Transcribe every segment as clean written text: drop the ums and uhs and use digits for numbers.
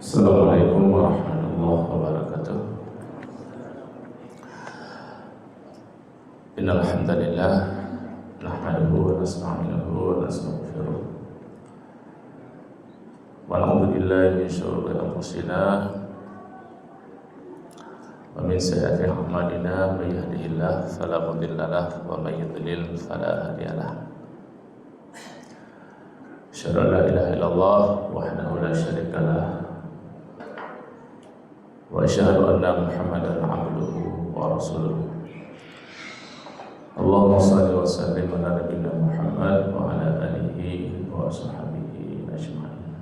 Assalamualaikum warahmatullahi wabarakatuh. Innal hamdalillah nahmaduhu wa nasta'inuhu wa nastaghfiruh wa na'udzu billahi min shururi anfusina wa min sayyiati a'malina may yahdihillahu fala mudilla lahu wa may yudlil fala hadiya lahu. Asyhadu an la ilaha illallah wahdahu la syarika lahu wa asyhadu anna Muhammadan abduhu wa rasuluh. Allahumma shalli wa sallim ala nabiyyina Muhammad wa ala alihi wa sahbihi ajma'in.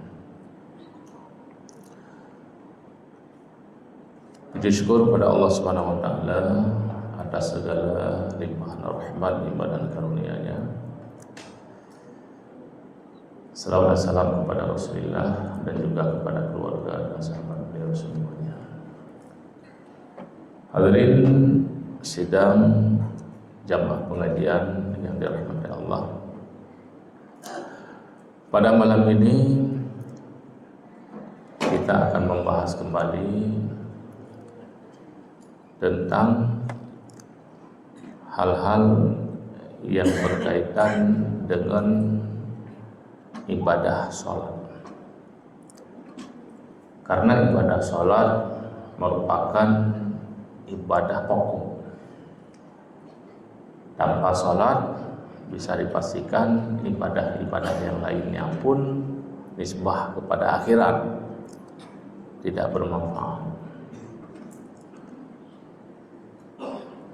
Puji syukur kepada Allah Subhanahu wa taala atas segala limpahan rahmat, nikmat dan karunia-Nya. Salawat dan salam kepada Rasulullah dan juga kepada keluarga dan sahabat beliau semuanya. Hadirin sidang jamaah pengajian yang dirahmati Allah. Pada malam ini kita akan membahas kembali tentang hal-hal yang berkaitan dengan ibadah sholat. Karena ibadah sholat merupakan ibadah pokok. Tanpa sholat bisa dipastikan ibadah-ibadah yang lainnya pun nisbah kepada akhirat tidak bermanfaat.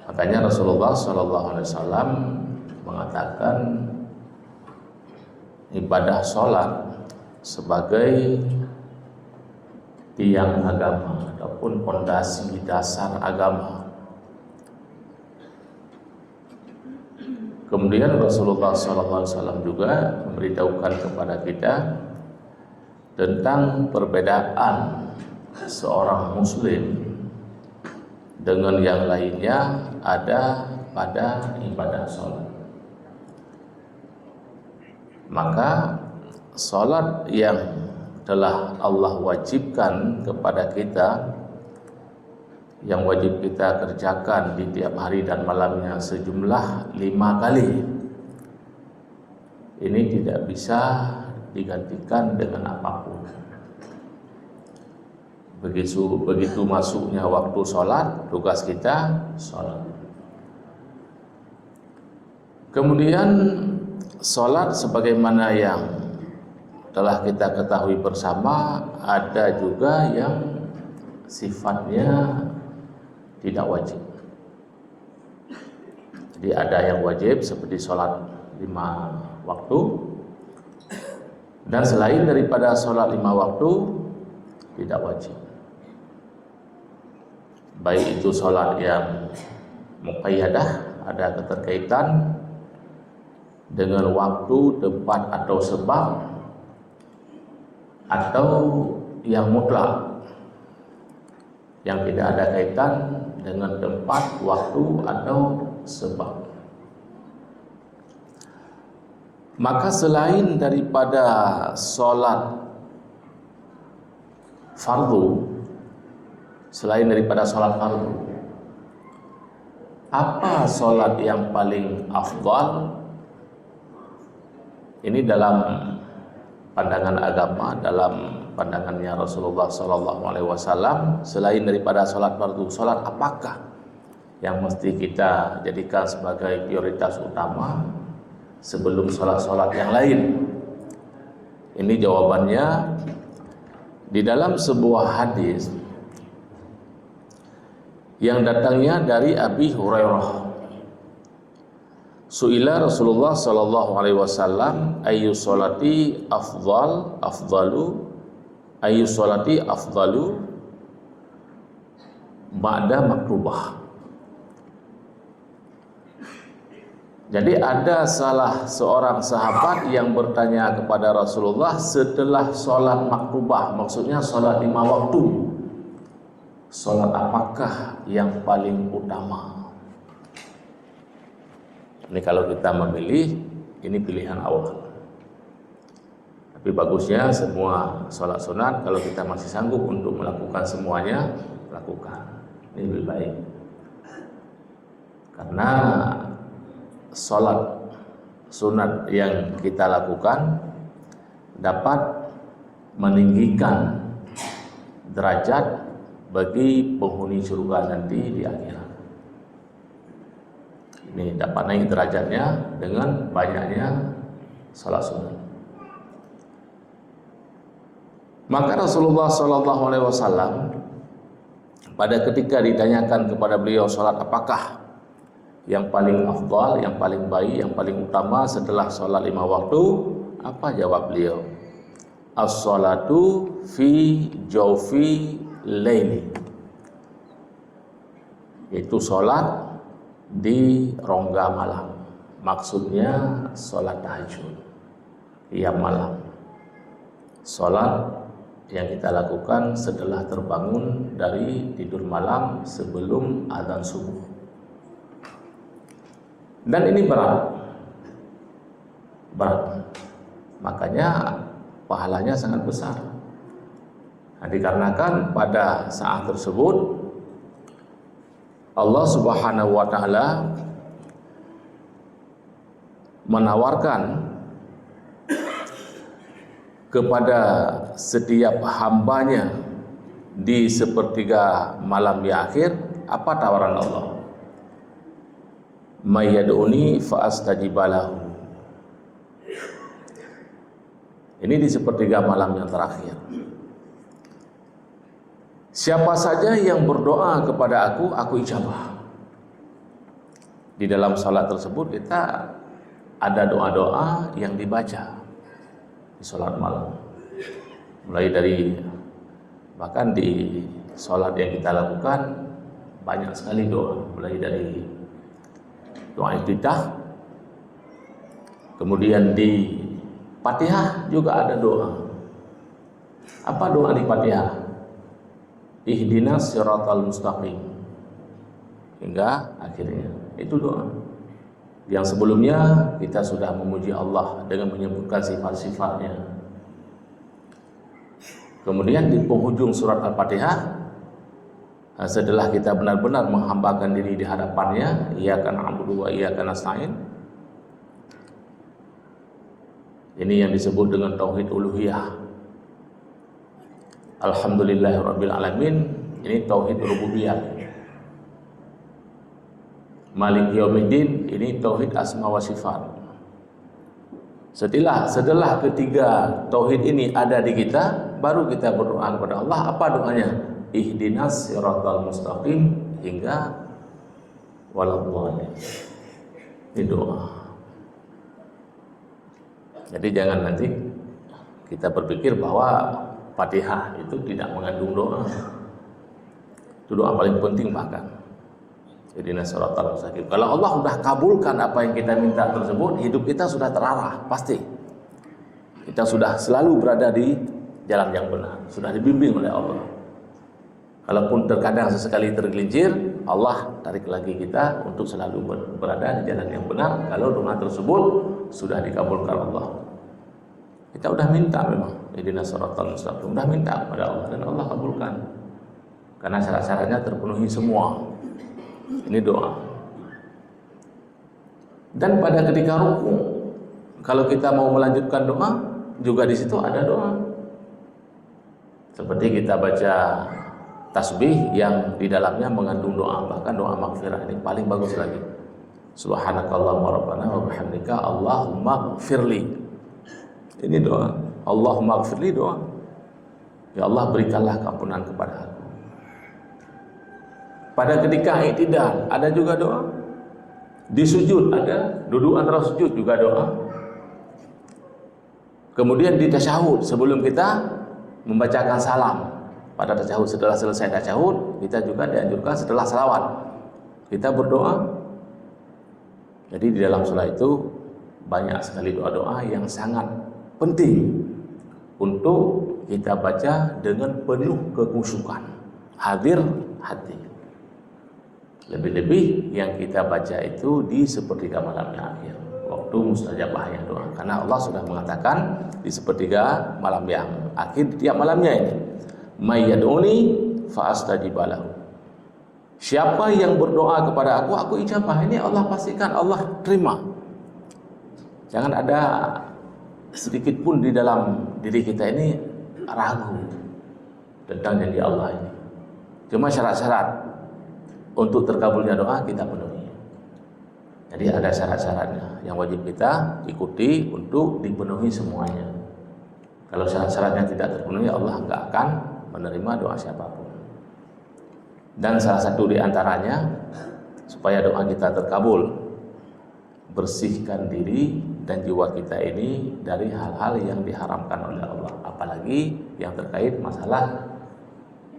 Makanya Rasulullah SAW mengatakan ibadah sholat sebagai tiang agama ataupun fondasi dasar agama. Kemudian Rasulullah SAW juga memberitahukan kepada kita tentang perbedaan seorang muslim dengan yang lainnya ada pada ibadah sholat. Maka sholat yang telah Allah wajibkan kepada kita, yang wajib kita kerjakan di tiap hari dan malamnya sejumlah 5 kali, ini tidak bisa digantikan dengan apapun. Begitu masuknya waktu sholat, tugas kita sholat. Kemudian sholat sebagaimana yang telah kita ketahui bersama, ada juga yang sifatnya tidak wajib. Jadi ada yang wajib seperti sholat 5 waktu, dan selain daripada sholat 5 waktu tidak wajib. Baik itu sholat yang muqayyadah, ada keterkaitan dengan waktu, tempat atau sebab, atau yang mutlak yang tidak ada kaitan dengan tempat, waktu atau sebab. Maka selain daripada sholat fardu, apa sholat yang paling afdal? Ini dalam pandangan agama, dalam pandangannya Rasulullah SAW, selain daripada sholat fardu, sholat apakah yang mesti kita jadikan sebagai prioritas utama sebelum sholat-sholat yang lain? Ini jawabannya di dalam sebuah hadis yang datangnya dari Abi Hurairah. Su'ila Rasulullah sallallahu alaihi wasallam ayyu sholati afdalu ba'da maktubah. Jadi ada salah seorang sahabat yang bertanya kepada Rasulullah setelah sholat maktubah, maksudnya sholat 5 waktu, sholat apakah yang paling utama? Ini kalau kita memilih, ini pilihan awal. Tapi bagusnya semua sholat sunat, kalau kita masih sanggup untuk melakukan semuanya, lakukan. Ini lebih baik. Karena sholat sunat yang kita lakukan dapat meninggikan derajat bagi penghuni surga nanti di akhirat. Ini dapat naik derajatnya dengan banyaknya sholat sunat. Maka Rasulullah SAW pada ketika ditanyakan kepada beliau sholat apakah yang paling afdal, yang paling baik, yang paling utama setelah sholat 5 waktu, apa jawab beliau? As-sholatu fi jawfi laili, yaitu sholat di rongga malam. Maksudnya sholat tahajud, qiyam malam, sholat yang kita lakukan setelah terbangun dari tidur malam sebelum azan subuh. Dan ini berat, makanya pahalanya sangat besar. Nah, dikarenakan pada saat tersebut Allah Subhanahu wa Ta'ala menawarkan kepada setiap hambanya di sepertiga malam yang akhir. Apa tawaran Allah? Mayyad'uni fa'astajibalahu. Ini di sepertiga malam yang terakhir. Siapa saja yang berdoa kepada aku ijabah. Di dalam salat tersebut kita ada doa-doa yang dibaca di salat malam. Mulai dari, bahkan di salat yang kita lakukan banyak sekali doa, mulai dari doa iftitah, kemudian di Fatihah juga ada doa. Apa doa di Fatihah? Ihdinas siratal mustaqim, hingga akhirnya. Itu doa. Yang sebelumnya kita sudah memuji Allah dengan menyebutkan sifat-sifatnya. Kemudian di penghujung surat Al-Fatihah, setelah kita benar-benar menghambakan diri di hadapannya, iyyaka na'budu wa iyyaka nasta'in, ini yang disebut dengan tauhid uluhiyah. Alhamdulillahirabbil alamin, ini tauhid rububiyah. Malik yaumiddin, ini tauhid asma wa sifat. Setelah ketiga tauhid ini ada di kita, baru kita berdoa kepada Allah. Apa doanya? Ihdinas siratal mustaqim hingga waladhdallin. Ini doa. Jadi jangan nanti kita berpikir bahwa Fatihah itu tidak mengandung doa. Itu doa paling penting bahkan. Ihdinas siratal mustaqim. Kalau Allah sudah kabulkan apa yang kita minta tersebut, hidup kita sudah terarah, pasti. Kita sudah selalu berada di jalan yang benar, sudah dibimbing oleh Allah. Kalaupun terkadang sesekali tergelincir, Allah tarik lagi kita untuk selalu berada di jalan yang benar. Kalau doa tersebut sudah dikabulkan Allah. Kita sudah minta memang, ihdinas siratal mustaqim, sudah minta kepada Allah dan Allah kabulkan. Karena syarat-syaratnya terpenuhi semua. Ini doa. Dan pada ketika ruku, kalau kita mau melanjutkan doa, juga di situ ada doa. Seperti kita baca tasbih yang di dalamnya mengandung doa, bahkan doa maghfirah, ini paling bagus lagi. Subhanakallahumma rabbana wa bihamdika Allahumma gfirli. Ini doa. Allahumma gfirli, doa. Ya Allah, berikanlah keampunan kepada aku. Pada ketika i'tidal ada juga doa. Di sujud ada, duduk antara sujud juga doa. Kemudian di tasyahud sebelum kita membacakan salam. Pada tasyahud, setelah selesai tasyahud, kita juga dianjurkan setelah salawat kita berdoa. Jadi di dalam salat itu banyak sekali doa-doa yang sangat penting untuk kita baca dengan penuh kekhusyukan, hadir hati. Lebih-lebih yang kita baca itu di sepertiga malam yang akhir. waktu mustajabahnya doa. Karena Allah sudah mengatakan di sepertiga malam yang akhir tiap malamnya ini, may yad'uni fa astajib lahu. Siapa yang berdoa kepada aku ijabah. Ini Allah pastikan, Allah terima. Jangan ada sedikit pun di dalam diri kita ini ragu tentang janji Allah ini. Cuma syarat-syarat untuk terkabulnya doa kita penuhi. Jadi ada syarat-syaratnya yang wajib kita ikuti untuk dipenuhi semuanya. Kalau syarat-syaratnya tidak terpenuhi, Allah enggak akan menerima doa siapapun. Dan salah satu di antaranya, supaya doa kita terkabul, bersihkan diri dan jiwa kita ini dari hal-hal yang diharamkan oleh Allah, apalagi yang terkait masalah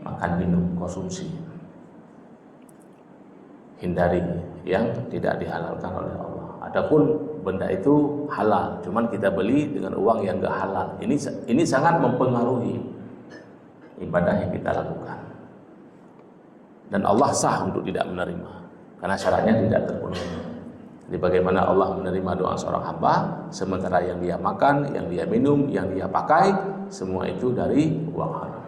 makan, minum, konsumsi. Hindari yang tidak dihalalkan oleh Allah. Adapun benda itu halal, cuman kita beli dengan uang yang enggak halal. Ini sangat mempengaruhi ibadah yang kita lakukan. Dan Allah sah untuk tidak menerima karena syaratnya tidak terpenuhi. Jadi bagaimana Allah menerima doa seorang hamba sementara yang dia makan, yang dia minum, yang dia pakai semua itu dari uang haram.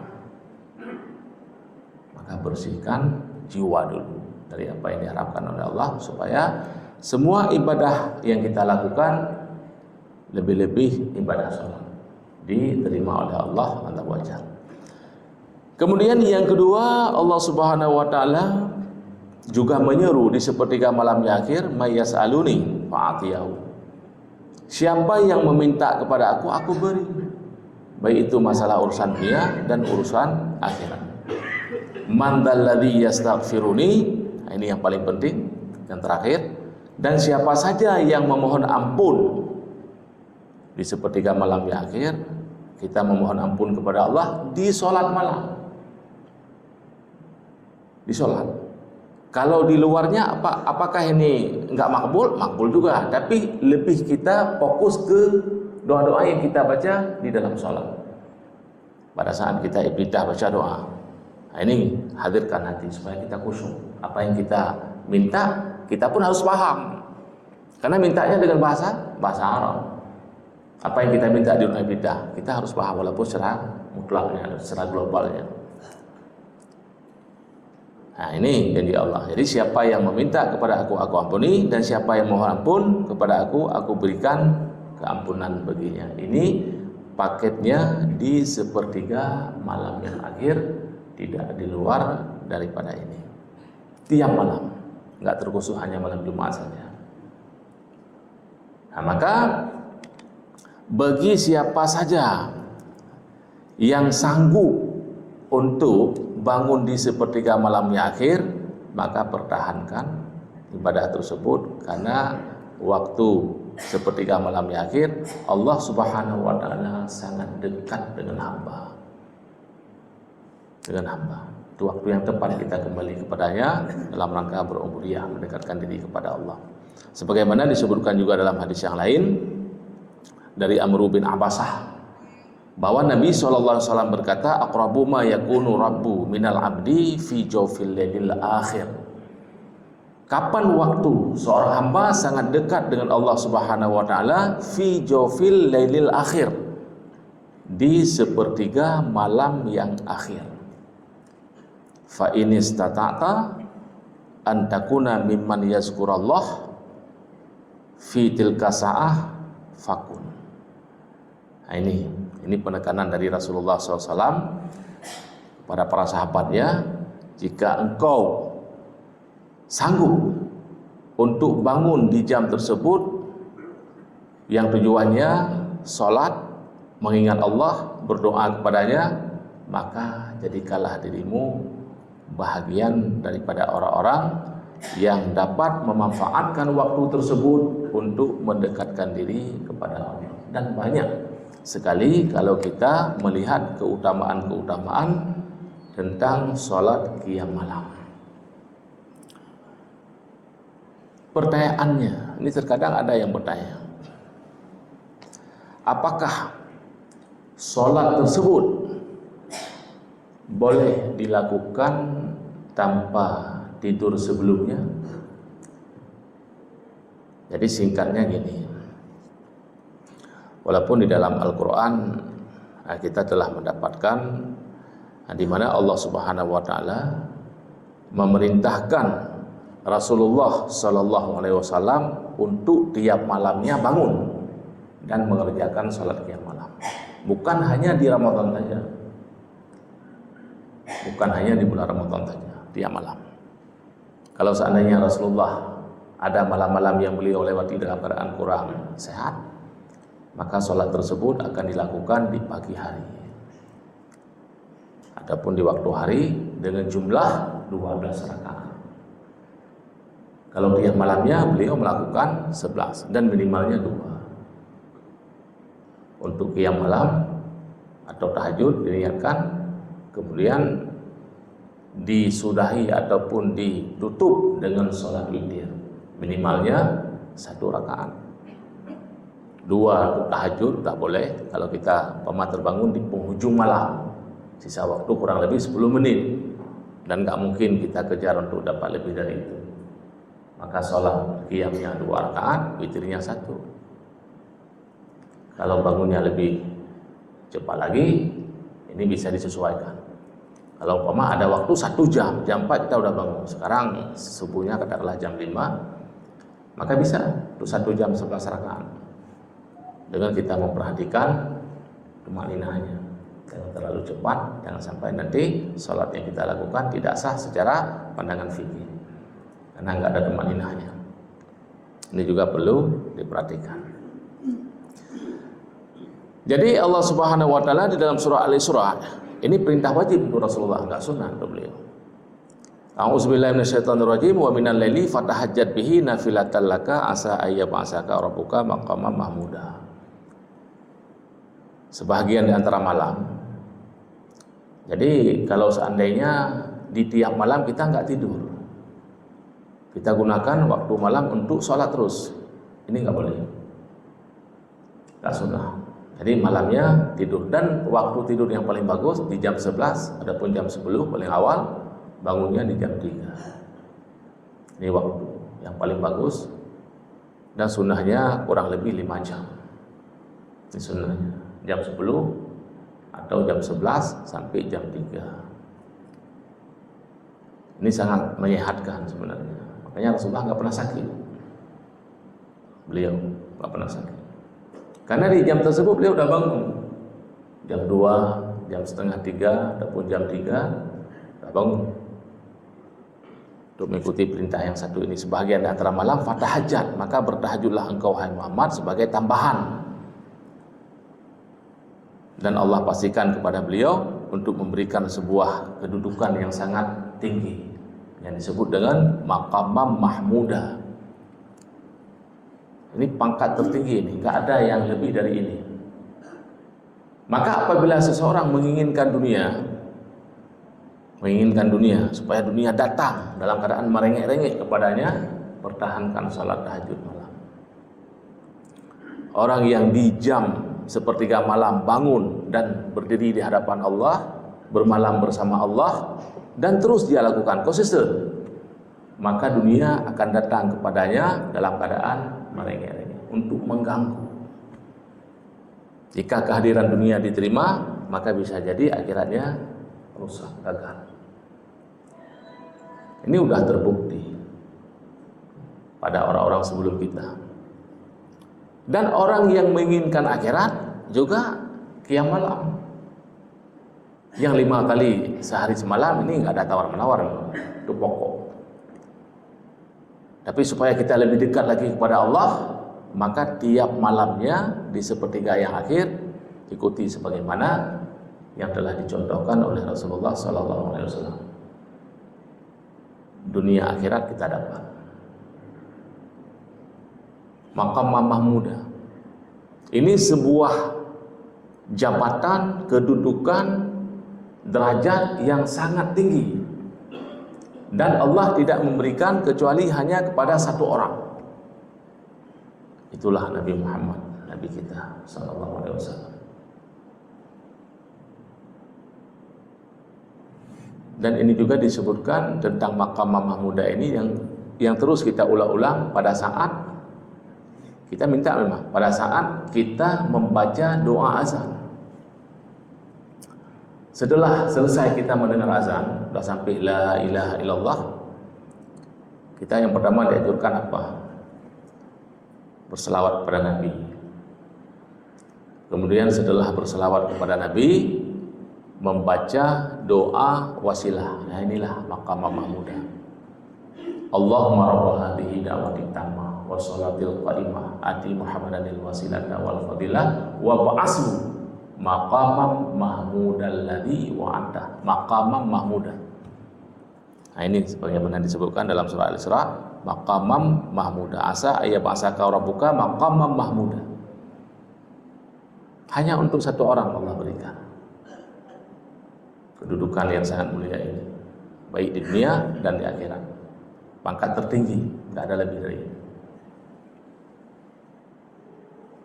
Maka bersihkan jiwa dulu dari apa yang diharapkan oleh Allah supaya semua ibadah yang kita lakukan, lebih-lebih ibadah sholat, diterima oleh Allah Azza wa Jalla. Kemudian yang kedua, Allah Subhanahu wa taala juga menyeru di sepertiga malam akhir, may yas'aluni fa'atiyahu. Siapa yang meminta kepada aku beri. Baik itu masalah urusan dunia dan urusan akhirat. Man dzalladzi yastaghfiruni, ini yang paling penting, yang terakhir. Dan siapa saja yang memohon ampun di sepertiga malam akhir, kita memohon ampun kepada Allah di sholat malam. Di sholat. Kalau di luarnya apakah ini enggak makbul? Makbul juga, tapi lebih kita fokus ke doa-doa yang kita baca di dalam sholat. Pada saat kita ibadah baca doa, nah ini hadirkan hati supaya kita khusyuk. Apa yang kita minta, kita pun harus paham. Karena mintanya dengan bahasa Arab. Apa yang kita minta di dalam ibadah, kita harus paham walaupun secara mutlaknya, secara globalnya. Nah ini janji Allah. Jadi siapa yang meminta kepada aku ampuni, dan siapa yang mohon ampun kepada aku berikan keampunan baginya. Ini paketnya di sepertiga malam yang akhir, tidak di luar daripada ini. Tiap malam, nggak terkhusus hanya malam Jumat saja. Nah maka bagi siapa saja yang sanggup untuk bangun di sepertiga malamnya akhir, maka pertahankan ibadah tersebut, karena waktu sepertiga malamnya akhir Allah Subhanahu wa taala sangat dekat dengan hamba. Itu waktu yang tepat kita kembali kepadanya dalam rangka berubudiyah, mendekatkan diri kepada Allah. Sebagaimana disebutkan juga dalam hadis yang lain dari Amr bin Abbasah, bahwa Nabi SAW berkata, aqrabu ma yakunu rabbu minal abdi fi jawfil lailil akhir. Kapan waktu seorang hamba sangat dekat dengan Allah Subhanahu wa taala? Fi jawfil lailil akhir, di sepertiga malam yang akhir. Fa in istata'ta an takuna mimman yazkurallah fi tilka sa'ah fakun. Nah ini penekanan dari Rasulullah SAW pada para sahabatnya, jika engkau sanggup untuk bangun di jam tersebut yang tujuannya sholat, mengingat Allah, berdoa kepadanya, maka jadikanlah dirimu bahagian daripada orang-orang yang dapat memanfaatkan waktu tersebut untuk mendekatkan diri kepada Allah. Dan banyak sekali kalau kita melihat keutamaan-keutamaan tentang sholat qiyam malam. Pertanyaannya, ini terkadang ada yang bertanya, apakah sholat tersebut boleh dilakukan tanpa tidur sebelumnya? Jadi singkatnya gini, Walaupun di dalam Al-Quran kita telah mendapatkan di mana Allah Subhanahu wa taala memerintahkan Rasulullah Sallallahu Alaihi Wasallam untuk tiap malamnya bangun dan mengerjakan salat qiyam malam. Bukan hanya di Ramadan saja, bukan hanya di bulan Ramadan saja, tiap malam. Kalau seandainya Rasulullah ada malam-malam yang beliau lewati dalam keadaan kurang sehat, maka salat tersebut akan dilakukan di pagi hari. Adapun di waktu hari dengan jumlah 12 rakaat. Kalau tiap malamnya beliau melakukan 11 dan minimalnya 2. Untuk qiyam malam atau tahajud diniatkan, kemudian disudahi ataupun ditutup dengan sholat witir, minimalnya 1 rakaat. 2 untuk tahajud tak boleh kalau kita terbangun di penghujung malam, sisa waktu kurang lebih 10 menit, dan gak mungkin kita kejar untuk dapat lebih dari itu. Maka sholat qiyamnya 2 rakaat, witirnya 1. Kalau bangunnya lebih cepat lagi, ini bisa disesuaikan. Kalau umpama ada waktu 1 jam, jam 4 kita udah bangun. Sekarang subuhnya katakanlah jam 5, maka bisa untuk 1 jam 11 rakaat. Dengan kita memperhatikan tumaninahnya, jangan terlalu cepat, jangan sampai nanti sholat yang kita lakukan tidak sah secara pandangan fikih karena nggak ada tumaninahnya. Ini juga perlu diperhatikan. Jadi Allah Subhanahu wa taala di dalam surah Al-Isra, ini perintah wajib untuk Rasulullah, enggak sunnah untuk beliau. A'udzubillahi minasyaitonirrajim wa minal laili fatahajjat bihi nafilatan laka asa ayyab'asaka rabbuka maqaman mahmuda. Sebahagian di antara malam. Jadi kalau seandainya di tiap malam kita enggak tidur, kita gunakan waktu malam untuk sholat terus, ini enggak boleh, enggak sunnah. Jadi malamnya tidur, dan waktu tidur yang paling bagus di jam 11, adapun jam 10 paling awal, bangunnya di jam 3. Ini waktu yang paling bagus, dan sunnahnya kurang lebih 5 jam. Ini sunnahnya jam 10 atau jam 11 sampai jam 3. Ini sangat menyehatkan sebenarnya. Makanya Rasulullah nggak pernah sakit. Beliau nggak pernah sakit. Karena di jam tersebut beliau udah bangun. Jam 2, jam setengah 3, ataupun jam 3 udah bangun. Untuk mengikuti perintah yang satu ini, sebahagian antara malam fatahajat, maka bertahajudlah engkau hai Muhammad sebagai tambahan. Dan Allah pastikan kepada beliau untuk memberikan sebuah kedudukan yang sangat tinggi yang disebut dengan maqamam mahmuda. Ini pangkat tertinggi, ini nggak ada yang lebih dari ini. Maka apabila seseorang menginginkan dunia supaya dunia datang dalam keadaan merengek-rengek kepadanya, pertahankan salat tahajud malam. Orang yang di jam sepertiga malam bangun dan berdiri di hadapan Allah, bermalam bersama Allah, dan terus dia lakukan konsisten, maka dunia akan datang kepadanya dalam keadaan merengek-rengek untuk mengganggu. Jika kehadiran dunia diterima, maka bisa jadi akhiratnya rusak, gagal. Ini sudah terbukti pada orang-orang sebelum kita. Dan orang yang menginginkan akhirat juga qiyam malam. Yang 5 kali sehari semalam ini nggak ada tawar-menawar, itu pokok. Tapi supaya kita lebih dekat lagi kepada Allah, maka tiap malamnya di sepertiga yang akhir ikuti sebagaimana yang telah dicontohkan oleh Rasulullah SAW. Dunia akhirat kita dapat. Maqam mahmuda. Ini sebuah jabatan, kedudukan, derajat yang sangat tinggi. Dan Allah tidak memberikan kecuali hanya kepada satu orang. Itulah Nabi Muhammad, Nabi kita sallallahu alaihi wasallam. Dan ini juga disebutkan tentang maqam mahmuda ini yang terus kita ulang-ulang pada saat Kita minta memang pada saat kita membaca doa azan. Setelah selesai kita mendengar azan, sudah sampai la ilaha illallah, kita yang pertama dianjurkan apa? Berselawat kepada Nabi. Kemudian setelah berselawat kepada Nabi, membaca doa wasilah. Nah, inilah maqam mahmudah. Allahumma rabb hadhihi da'wati tammah wa sholatil qa'imah ati Muhammadanil wasilata wal fadilah wa ba'ashu maqamam mahmudal ladzi wa'ada. Maqamam mahmudah. Nah, ini sebagaimana disebutkan dalam surah Al-Isra, maqamam mahmudah. Asa ayya ba'asaka rabbuka maqamam mahmudah. Hanya untuk satu orang Allah berikan kedudukan yang sangat mulia ini, baik di dunia dan di akhirat. Pangkat tertinggi, tidak ada lebih dari ini.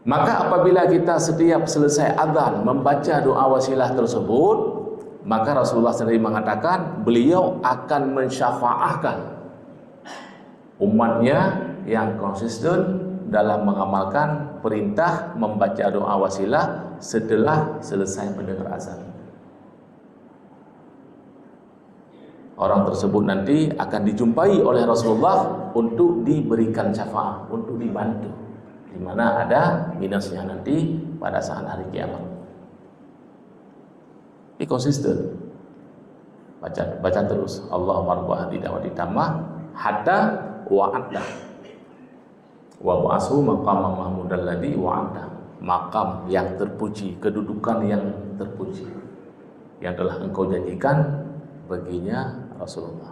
Maka apabila kita setiap selesai azan membaca doa wasilah tersebut, maka Rasulullah sendiri mengatakan beliau akan mensyafaahkan umatnya yang konsisten dalam mengamalkan perintah membaca doa wasilah setelah selesai mendengar azan. Orang tersebut nanti akan dijumpai oleh Rasulullah untuk diberikan syafaat, untuk dibantu, di mana ada minusnya nanti pada saat hari kiamat. Ini konsisten, baca terus. Allahumma rabb hadhihi da'wati tammah hatta wa'ada wa ba'ashu maqamam mahmudal ladzi wa'ada. Makam yang terpuji, kedudukan yang terpuji yang telah engkau janjikan baginya Rasulullah.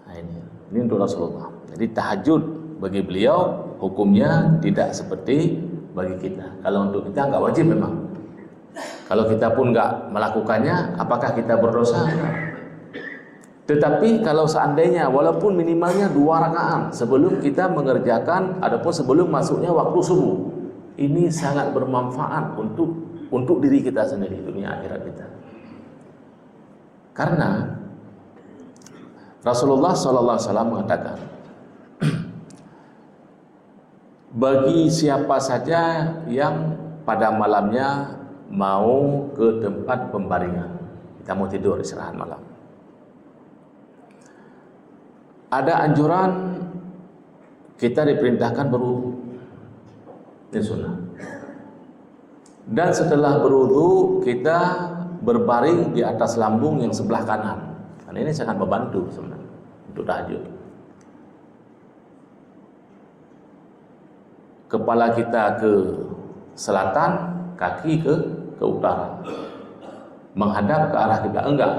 Nah, ini untuk Rasulullah. Jadi tahajud bagi beliau hukumnya tidak seperti bagi kita. Kalau untuk kita nggak wajib memang. Kalau kita pun nggak melakukannya, apakah kita berdosa? Tetapi kalau seandainya walaupun minimalnya 2 rakaat sebelum kita mengerjakan ataupun sebelum masuknya waktu subuh, ini sangat bermanfaat untuk diri kita sendiri, dunia akhirat kita. Karena Rasulullah SAW mengatakan, bagi siapa saja yang pada malamnya mau ke tempat pembaringan, kita mau tidur istirahat malam, ada anjuran kita diperintahkan berwudu, ini sunnah. Dan setelah berwudu kita berbaring di atas lambung yang sebelah kanan. Karena ini sangat membantu sebenarnya untuk tahajud. Kepala kita ke selatan, kaki ke utara. Menghadap ke arah kiblat. Enggak.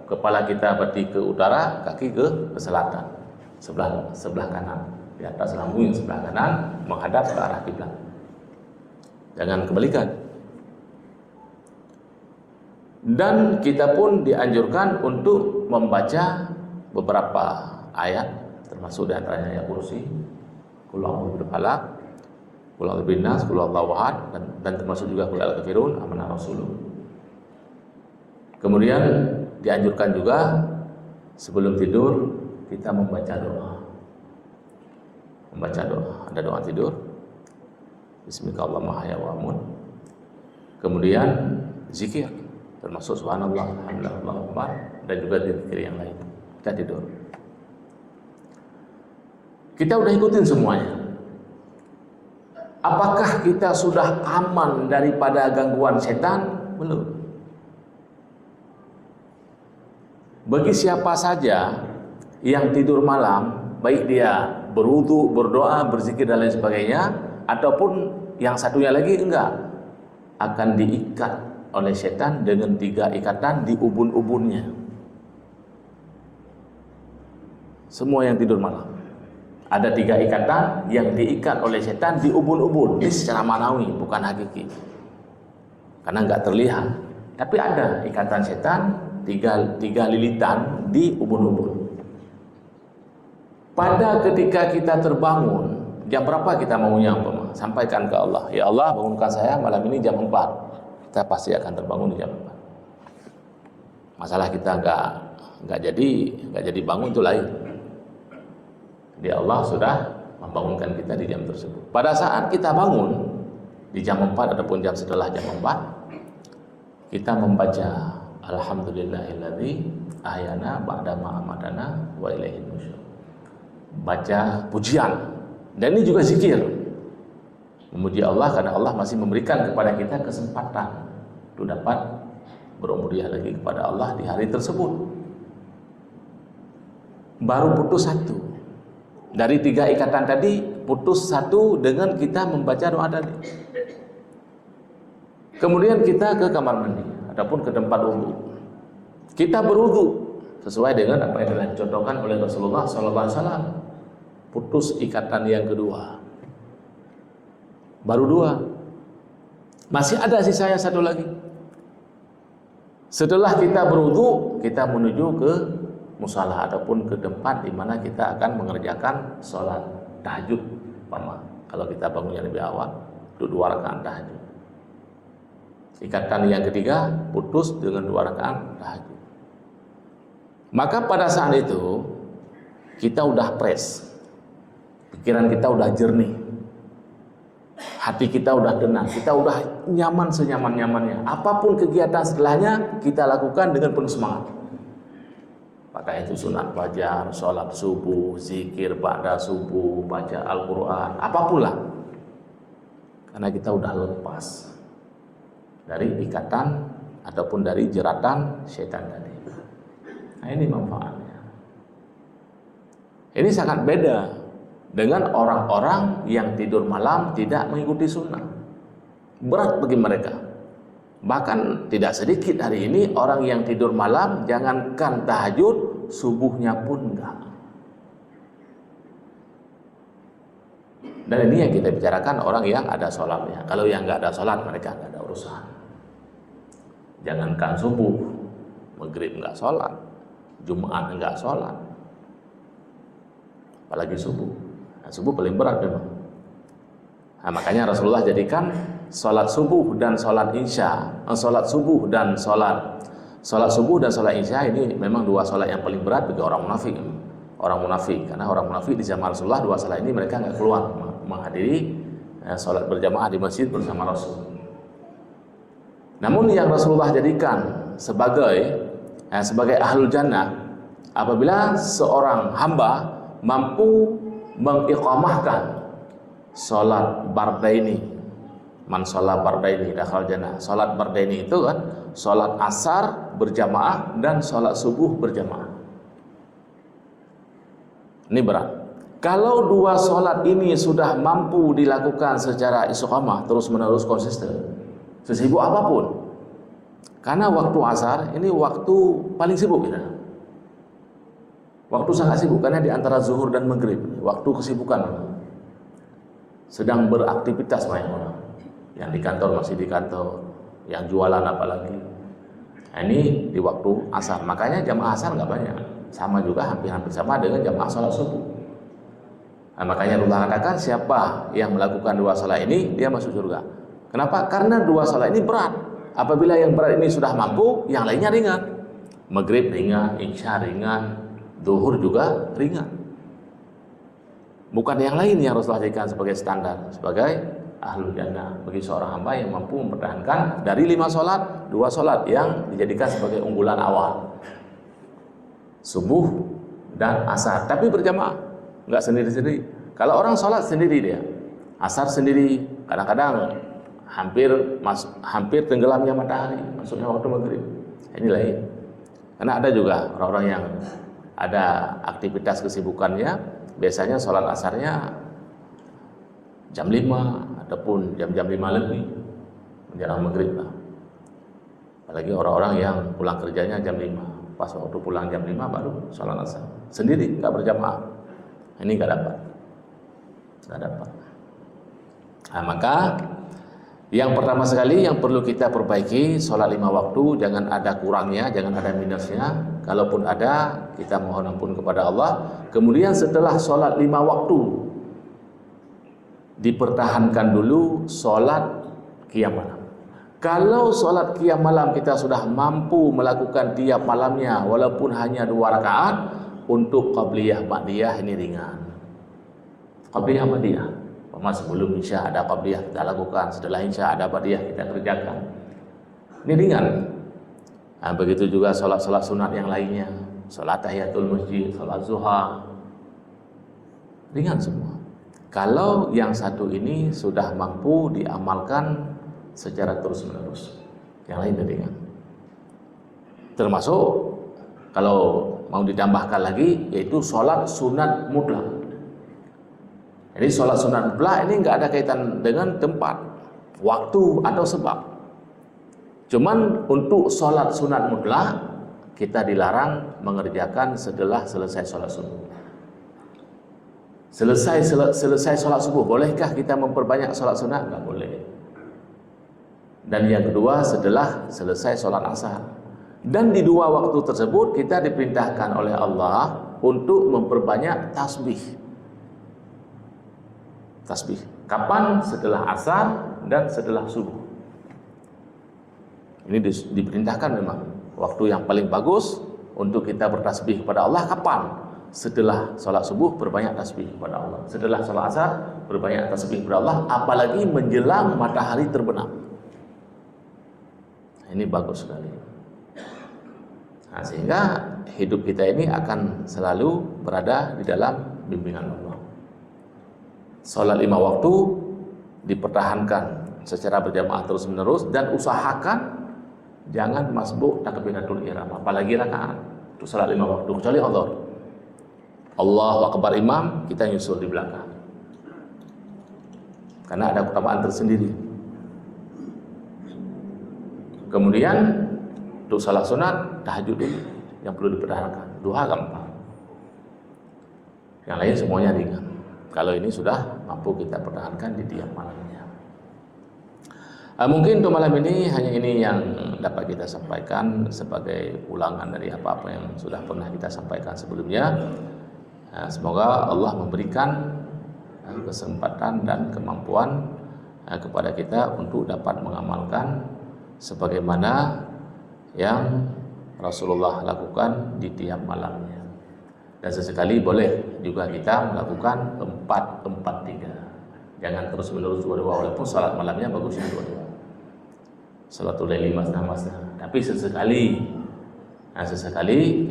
Kepala kita berarti ke utara, kaki ke selatan. Sebelah kanan. Di atas lambung yang sebelah kanan menghadap ke arah kiblat. Jangan kebalikan. Dan kita pun dianjurkan untuk membaca beberapa ayat, termasuk di antaranya ayat kursi, qul a'udzu birabbil, qul a'udzu binnas, qul huwallahu ahad, dan termasuk juga qul al-kafirun, amanah rasuluh. Kemudian dianjurkan juga sebelum tidur kita membaca doa. Ada doa tidur. Bismillahirrahmanirrahim mahya wa amun. Kemudian zikir, termasuk subhanallah, alhamdulillah, Allahu akbar, dan juga zikir yang lain. Kita tidur. Kita udah ikutin semuanya. Apakah kita sudah aman daripada gangguan setan? Belum. Bagi siapa saja yang tidur malam, baik dia berwudu, berdoa, berzikir dan lain sebagainya, ataupun yang satunya lagi enggak, akan diikat oleh setan dengan 3 ikatan di ubun-ubunnya. Semua yang tidur malam ada 3 ikatan yang diikat oleh setan di ubun-ubun. Ini secara manawi, bukan hakiki, karena enggak terlihat, tapi ada ikatan setan 3 lilitan di ubun-ubun. Pada ketika kita terbangun, jam berapa kita maunya? Sampaikan ke Allah, ya Allah, bangunkan saya malam ini jam 4. Kita pasti akan terbangun di jam 4. Masalah kita nggak jadi bangun itu lain. Jadi Allah sudah membangunkan kita di jam tersebut. Pada saat kita bangun di jam 4 ataupun jam setelah jam 4, kita membaca Alhamdulillahilladzi ahyana ba'da ma amatana wa ilaihin nusyur. Baca pujian, dan ini juga zikir. Memuji Allah karena Allah masih memberikan kepada kita kesempatan untuk dapat berumudiah lagi kepada Allah di hari tersebut. Baru putus satu dari 3 ikatan tadi, putus satu dengan kita membaca doa tadi. Kemudian kita ke kamar mandi ataupun ke tempat wudu. Kita berwudu sesuai dengan apa yang telah dicontohkan oleh Rasulullah SAW. Putus ikatan yang kedua. Baru 2. Masih ada sisanya 1 lagi. Setelah kita berwudu, kita menuju ke musala ataupun ke tempat di mana kita akan mengerjakan sholat tahajud. Kalau kita bangunnya lebih awal, itu 2 rakaat tahajud. Ikatan yang ketiga putus dengan 2 rakaat tahajud. Maka pada saat itu kita udah fresh, pikiran kita udah jernih, hati kita udah tenang, kita udah nyaman senyaman-nyamannya. Apapun kegiatan setelahnya kita lakukan dengan penuh semangat. Maka itu sunat fajar, sholat subuh, zikir ba'da subuh, baca Al-Quran, apapun lah. Karena kita udah lepas dari ikatan ataupun dari jeratan syaitan tadi. Nah, ini manfaatnya. Ini sangat beda dengan orang-orang yang tidur malam tidak mengikuti sunnah. Berat bagi mereka. Bahkan tidak sedikit hari ini orang yang tidur malam, jangankan tahajud, subuhnya pun enggak. Dan ini yang kita bicarakan orang yang ada sholatnya. Kalau yang enggak ada sholat, mereka enggak ada urusan. Jangankan subuh, maghrib enggak sholat, Jumat enggak sholat, apalagi subuh. Nah, subuh paling berat memang. Nah, makanya Rasulullah jadikan sholat subuh dan sholat isya, sholat subuh dan sholat isya ini memang 2 sholat yang paling berat bagi orang munafik. Karena orang munafik di zaman Rasulullah 2 sholat ini mereka nggak keluar menghadiri sholat berjamaah di masjid bersama Rasul. Namun yang Rasulullah jadikan sebagai ahlul jannah, apabila seorang hamba mampu mengiqamahkan sholat bardaini, man sholat bardaini dakhal jannah. Sholat bardaini itu kan sholat asar berjamaah dan sholat subuh berjamaah. Ini berat. Kalau 2 sholat ini sudah mampu dilakukan secara istiqamah, terus menerus konsisten, sesibuk apapun. Karena waktu asar ini waktu paling sibuk kita. Waktu sangat sibuk karena di antara zuhur dan maghrib, waktu kesibukan. Sedang beraktivitas banyak orang. Yang di kantor masih di kantor, yang jualan apalagi. Nah, ini di waktu asar. Makanya jamaah asar nggak banyak. Sama juga hampir-hampir sama dengan jamaah sholat subuh. Nah, makanya Allah katakan siapa yang melakukan 2 sholat ini dia masuk surga. Kenapa? Karena 2 sholat ini berat. Apabila yang berat ini sudah mampu, yang lainnya ringan. Maghrib ringan, isya ringan, zuhur juga ringan. Bukan yang lain yang Rasulullah jadikan sebagai standar, sebagai ahlul jannah bagi seorang hamba yang mampu mempertahankan dari 5 sholat, 2 sholat yang dijadikan sebagai unggulan awal, subuh dan asar, tapi berjamaah, nggak sendiri-sendiri. Kalau orang sholat sendiri dia, asar sendiri, kadang-kadang hampir tenggelamnya matahari, masuknya waktu maghrib. Ini lain. Karena ada juga orang-orang yang ada aktivitas kesibukannya, biasanya sholat asarnya jam 5 ataupun jam-jam 5 lebih menjelang maghrib lah. Apalagi orang-orang yang pulang kerjanya jam 5, pas waktu pulang jam 5 baru sholat asar sendiri, nggak berjamaah. Ini nggak dapat. Nah, maka yang pertama sekali yang perlu kita perbaiki, sholat 5 waktu, jangan ada kurangnya, jangan ada minusnya. Kalaupun ada, kita mohon ampun kepada Allah. Kemudian setelah sholat 5 waktu, dipertahankan dulu sholat qiyam malam. Kalau sholat qiyam malam kita sudah mampu melakukan tiap malamnya, walaupun hanya 2 rakaat, untuk qabliyah ba'diyah ini ringan. qabliyah ba'diyah. Sebelum isya ada qabliyah kita lakukan, setelah isya ada ba'diyah kita kerjakan. Ini ringan. Nah, begitu juga sholat-sholat sunat yang lainnya, sholat tahiyatul masjid, sholat zuha, ringan semua. Kalau yang satu ini sudah mampu diamalkan secara terus-menerus, yang lain ringan. Termasuk kalau mau ditambahkan lagi, yaitu sholat sunat mutlak. Jadi sholat sunat mutlak ini nggak ada kaitan dengan tempat, waktu atau sebab. Cuman untuk sholat sunat mutlak kita dilarang mengerjakan setelah selesai sholat subuh. Selesai sholat subuh, bolehkah kita memperbanyak sholat sunat? Nggak boleh. Dan yang kedua, setelah selesai sholat asar. Dan di dua waktu tersebut kita diperintahkan oleh Allah untuk memperbanyak tasbih. Tasbih. Kapan? Setelah asar dan setelah subuh. Ini diperintahkan memang. Waktu yang paling bagus untuk kita bertasbih kepada Allah kapan? Setelah sholat subuh berbanyak tasbih kepada Allah. Setelah sholat asar berbanyak tasbih kepada Allah. Apalagi menjelang matahari terbenam. Ini bagus sekali. Nah, sehingga hidup kita ini akan selalu berada di dalam bimbingan Allah. Sholat 5 waktu dipertahankan secara berjamaah terus menerus dan usahakan jangan masbuk takbiratul ihram, apalagi rakaat. Untuk salat 5 waktu kecuali Allah. Allahu akbar imam, kita nyusul di belakang. Karena ada keutamaan tersendiri. Kemudian untuk salat sunat tahajud yang perlu dipertahankan, duha gampang. Yang lain semuanya ringan. Kalau ini sudah mampu kita pertahankan di tiap malamnya. Mungkin untuk malam ini hanya ini yang dapat kita sampaikan sebagai ulangan dari apa-apa yang sudah pernah kita sampaikan sebelumnya. Semoga Allah memberikan kesempatan dan kemampuan kepada kita untuk dapat mengamalkan sebagaimana yang Rasulullah lakukan di tiap malamnya. Dan sesekali boleh juga kita melakukan 4-4-3. Jangan terus menerus dua-dua, walaupun salat malamnya bagusnya dua-dua. Salatul laili masna-masna. Tapi sesekali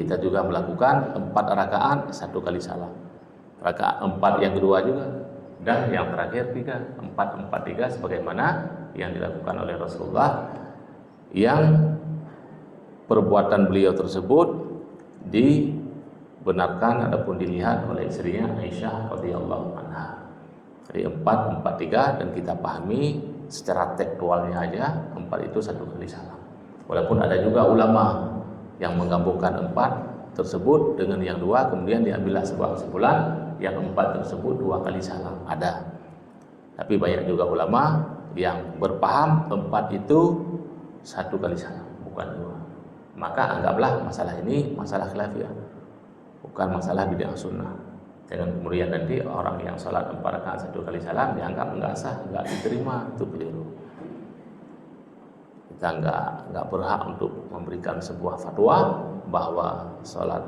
kita juga melakukan 4 rakaat 1 kali salam. Rakaat 4 yang kedua juga, dan yang terakhir 3, 4-4-3 sebagaimana yang dilakukan oleh Rasulullah, yang perbuatan beliau tersebut dibenarkan ataupun dilihat oleh istrinya Aisyah radhiyallahu anha. Jadi 4-4-3, dan kita pahami secara tekstualnya aja 4 itu 1 kali salam. Walaupun ada juga ulama yang menggabungkan 4 tersebut dengan yang 2, kemudian diambillah sebuah kesimpulan yang 4 tersebut 2 kali salam. Ada. Tapi banyak juga ulama yang berpaham 4 itu 1 kali salam, bukan 2. Maka anggaplah masalah ini masalah khilafiyah, bukan masalah bid'ah sunnah. Jangan kemudian nanti orang yang sholat 4 rakaat 1 kali salam dianggap enggak sah, enggak diterima, itu keliru. Kita enggak berhak untuk memberikan sebuah fatwa bahwa sholat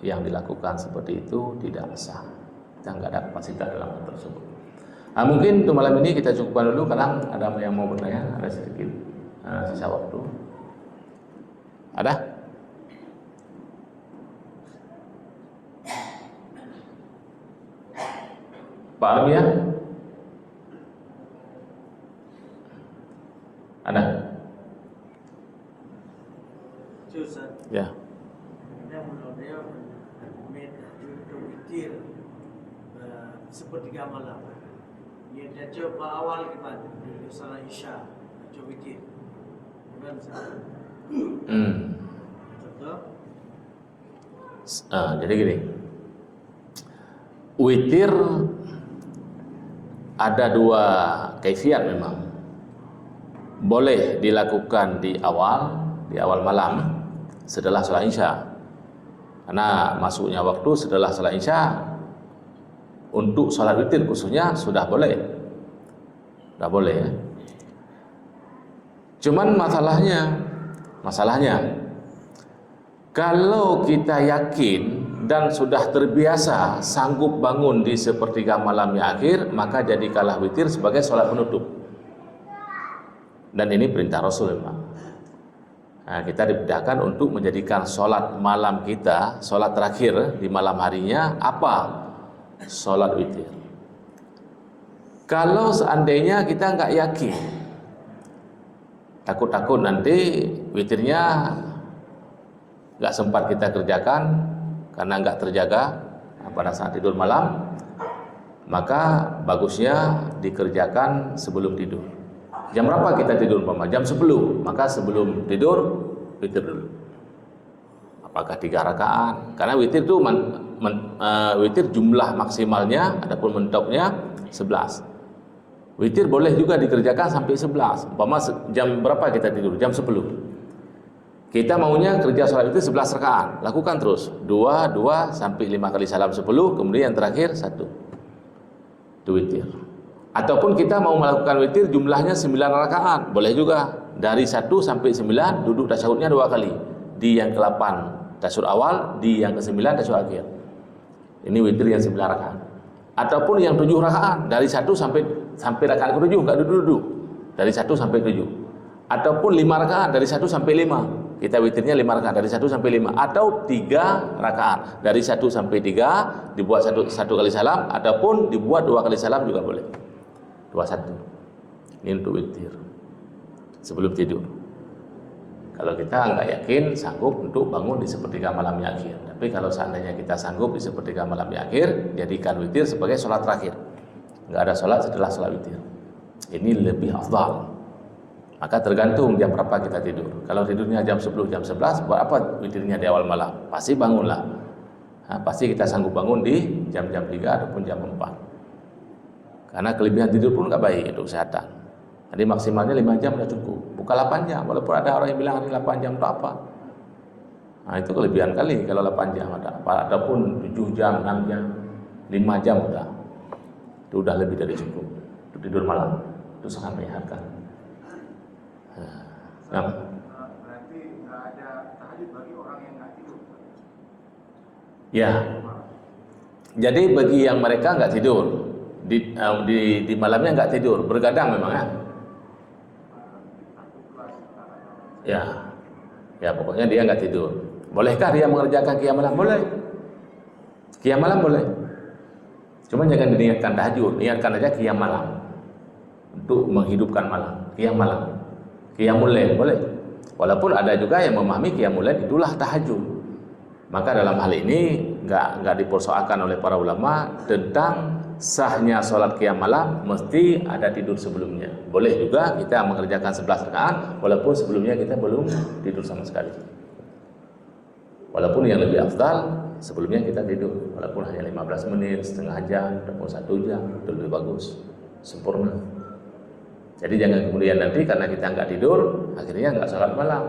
yang dilakukan seperti itu tidak sah. Kita enggak ada kapasitas dalam hal tersebut. Nah, mungkin untuk malam ini kita cukupkan dulu, karena ada yang mau bertanya, ada sedikit sisa waktu. Ada? Pak Armia? Ada? Ya. Sepertiga malam. Ia dah coba awal kita salat Isya, coba witir. Bukan salah. Jadi gini. Witir ada 2 kaifiat memang. Boleh dilakukan di awal malam setelah salat Isya. Karena masuknya waktu setelah salat Isya untuk salat witir khususnya sudah boleh. Sudah boleh ya. Cuman masalahnya kalau kita yakin dan sudah terbiasa sanggup bangun di sepertiga malam yang akhir, maka jadikanlah witir sebagai sholat penutup. Dan ini perintah Rasul memang. Nah, kita diperintahkan untuk menjadikan sholat malam kita, sholat terakhir di malam harinya apa? Sholat witir. Kalau seandainya kita nggak yakin, takut-takut nanti witirnya nggak sempat kita kerjakan karena nggak terjaga pada saat tidur malam, maka bagusnya dikerjakan sebelum tidur. Jam berapa kita tidur? Jam 10. Maka sebelum tidur witir dulu. Apakah 3 rakaat? Karena witir itu witir jumlah maksimalnya, adapun mentoknya 11. Witir boleh juga dikerjakan sampai 11. Umpama jam berapa kita tidur? Jam 10. Kita maunya kerja sholat itu 11 rakaat. Lakukan terus. 2 sampai 5 kali salam 10, kemudian yang terakhir 1. Itu witir. Ataupun kita mau melakukan witir jumlahnya 9 rakaat, boleh juga. Dari 1 sampai 9 duduk tasyahudnya 2 kali. Di yang ke-8 tasyahud awal, di yang ke-9 tasyahud akhir. Ini witir yang 9 rakaat. Ataupun yang 7 rakaat, dari 1 sampai rakaat ke-7 enggak duduk-duduk. Dari 1 sampai 7. Ataupun 5 rakaat dari 1 sampai 5. Kita witirnya 5 rakaat dari 1 sampai 5. Atau 3 rakaat dari 1 sampai 3 dibuat 1 kali salam, ataupun dibuat 2 kali salam juga boleh. 21. Ini untuk witir sebelum tidur. Kalau kita nggak yakin sanggup untuk bangun di sepertiga malam yang akhir. Tapi kalau seandainya kita sanggup di sepertiga malam yang akhir, jadikan witir sebagai sholat terakhir. Nggak ada sholat setelah sholat witir. Ini lebih afdal. Maka tergantung jam berapa kita tidur. Kalau tidurnya jam 10, jam 11, buat apa witirnya di awal malam? Pasti bangunlah. Nah, pasti kita sanggup bangun di jam-jam 3 ataupun jam 4. Karena kelebihan tidur pun nggak baik untuk kesehatan. Jadi maksimalnya 5 jam sudah cukup. Bukan 8 jam. Walaupun ada orang yang bilang 8 jam itu apa? Nah, itu kelebihan kali kalau 8 jam ada. Ataupun 7 jam, 6 jam, 5 jam udah. Itu udah lebih dari cukup. Untuk tidur malam itu sangat menyehatkan. Nah, berarti nggak ada tahajud bagi orang yang nggak tidur. ya. Jadi bagi yang mereka nggak tidur di malamnya nggak tidur, bergadang memang ya. Ya pokoknya dia nggak tidur. Bolehkah dia mengerjakan qiyam malam? Boleh. Qiyam malam boleh. Cuma jangan diniatkan tahajud, niatkan aja qiyam malam untuk menghidupkan malam. Qiyam malam, qiyamul lail boleh. Walaupun ada juga yang memahami qiyamul lail itulah tahajud. Maka dalam hal ini nggak dipersoalkan oleh para ulama tentang sahnya sholat qiyam malam mesti ada tidur sebelumnya. Boleh juga kita mengerjakan 11 rakaat walaupun sebelumnya kita belum tidur sama sekali. Walaupun yang lebih afdal sebelumnya kita tidur walaupun hanya 15 menit, setengah jam ataupun 1 jam, itu lebih bagus, sempurna. Jadi jangan kemudian nanti karena kita nggak tidur akhirnya nggak sholat malam.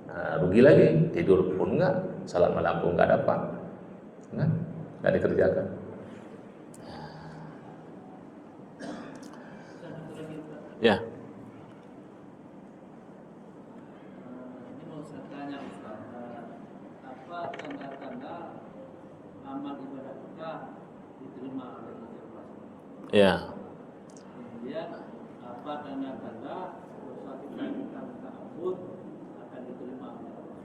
Nah, rugi lagi, tidur pun nggak, sholat malam pun nggak dapat, nggak dikerjakan. Ya. Ini mau saya tanya Ustaz, apa tanda-tanda amal ibadah kita diterima oleh Allah? Ya. Kemudian apa tanda-tanda dosa kita minta ampun akan diterima oleh Allah?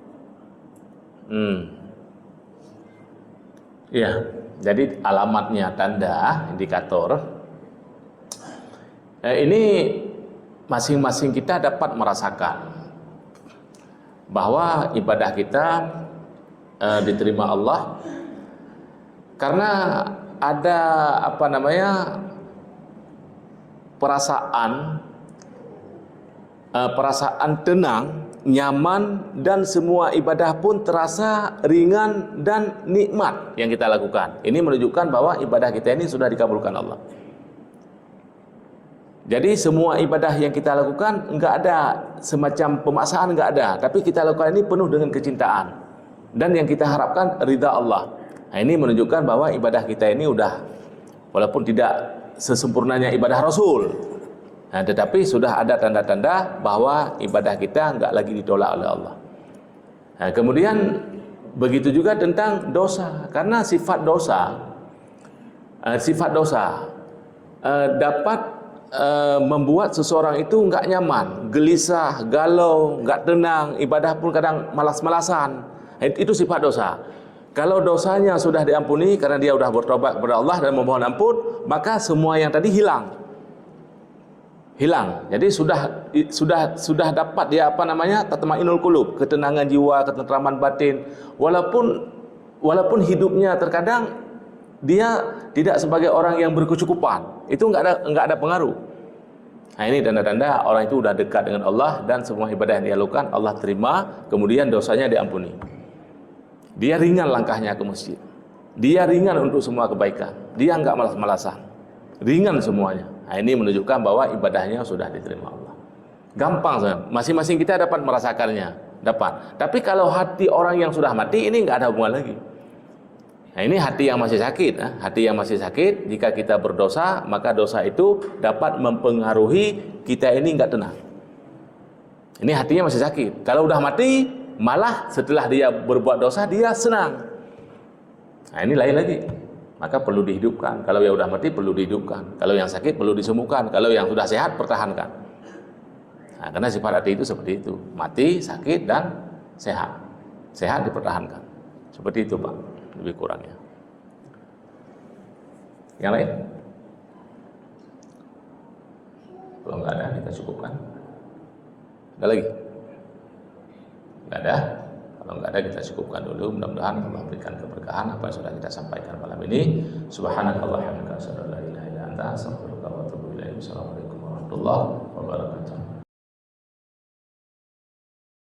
Ya. Jadi alamatnya tanda indikator ini masing-masing kita dapat merasakan bahwa ibadah kita diterima Allah karena ada perasaan tenang, nyaman, dan semua ibadah pun terasa ringan dan nikmat yang kita lakukan. Ini menunjukkan bahwa ibadah kita ini sudah dikabulkan Allah. Jadi semua ibadah yang kita lakukan enggak ada semacam pemaksaan, enggak ada, tapi kita lakukan ini penuh dengan kecintaan dan yang kita harapkan ridha Allah. Nah, ini menunjukkan bahwa ibadah kita ini udah walaupun tidak sesempurnanya ibadah Rasul, nah, tetapi sudah ada tanda-tanda bahwa ibadah kita enggak lagi ditolak oleh Allah. Nah, kemudian Begitu juga tentang dosa, karena sifat dosa dapat membuat seseorang itu enggak nyaman, gelisah, galau, enggak tenang, ibadah pun kadang malas-malasan. Itu sifat dosa. Kalau dosanya sudah diampuni karena dia sudah bertobat kepada Allah dan memohon ampun, maka semua yang tadi hilang. Jadi sudah dapat dia tatmainul qulub, ketenangan jiwa, ketentraman batin. Walaupun hidupnya terkadang dia tidak sebagai orang yang berkecukupan, itu enggak ada pengaruh. Nah, ini tanda-tanda orang itu sudah dekat dengan Allah dan semua ibadah yang dia lakukan Allah terima, kemudian dosanya diampuni. Dia ringan langkahnya ke masjid. Dia ringan untuk semua kebaikan. Dia enggak malas-malasan. Ringan semuanya. Nah, ini menunjukkan bahwa ibadahnya sudah diterima Allah. Gampang saja. Masing-masing kita dapat merasakannya. Tapi kalau hati orang yang sudah mati, ini enggak ada hubungan lagi. Nah, ini hati yang masih sakit. Hati yang masih sakit, jika kita berdosa, maka dosa itu dapat mempengaruhi kita ini enggak tenang. Ini hatinya masih sakit. Kalau udah mati, malah setelah dia berbuat dosa, dia senang. Nah, ini lain lagi. Maka perlu dihidupkan. Kalau yang sudah mati perlu dihidupkan. Kalau yang sakit perlu disembuhkan. Kalau yang sudah sehat pertahankan. Nah, karena sifat hati itu seperti itu. Mati, sakit, dan sehat. Sehat dipertahankan. Seperti itu, Pak. Lebih kurangnya. Yang lain? Kalau nggak ada, kita cukupkan. Ada lagi? Nggak ada? Kalau nggak ada, kita cukupkan dulu. Mudah-mudahan Allah berikan keberkahan apa yang sudah kita sampaikan malam ini. Subhanakallahumma wa bihamdika asyhadu an la ilaha illa anta astaghfiruka wa atubu ilaik. Wassalamualaikum warahmatullahi wabarakatuh.